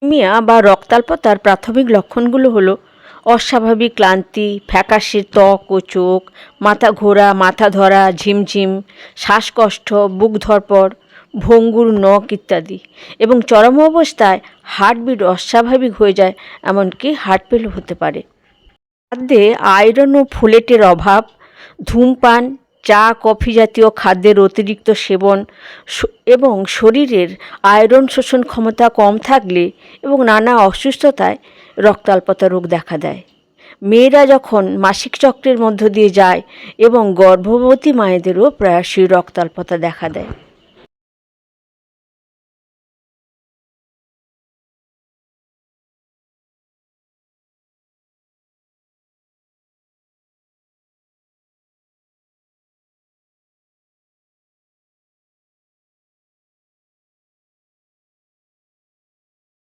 Anaemia বা রক্তাল্পতার প্রাথমিক লক্ষণগুলো হলো অস্বাভাবিক ক্লান্তি, ফ্যাকাশে ত্বক ও চোখ, মাথা ঘোরা, মাথা ধরা, ঝিমঝিম, শ্বাসকষ্ট, বুক ধড়ফড়, ভঙ্গুর নখ ইত্যাদি। এবং চরম অবস্থায় হার্টবিট অস্বাভাবিক হয়ে যায়, এমনকি হার্ট ফেলও হতে পারে। খাদ্যে আয়রন ও ফোলেটের অভাব, ধূমপান, চা কফি জাতীয় খাদ্যের অতিরিক্ত সেবন এবং শরীরের আয়রন শোষণ ক্ষমতা কম থাকলে এবং নানা অসুস্থতায় রক্তাল্পতা রোগ দেখা দেয়। মেয়েরা যখন মাসিক চক্রের মধ্য দিয়ে যায় এবং গর্ভবতী মায়েদেরও প্রায়শই রক্তাল্পতা দেখা দেয়।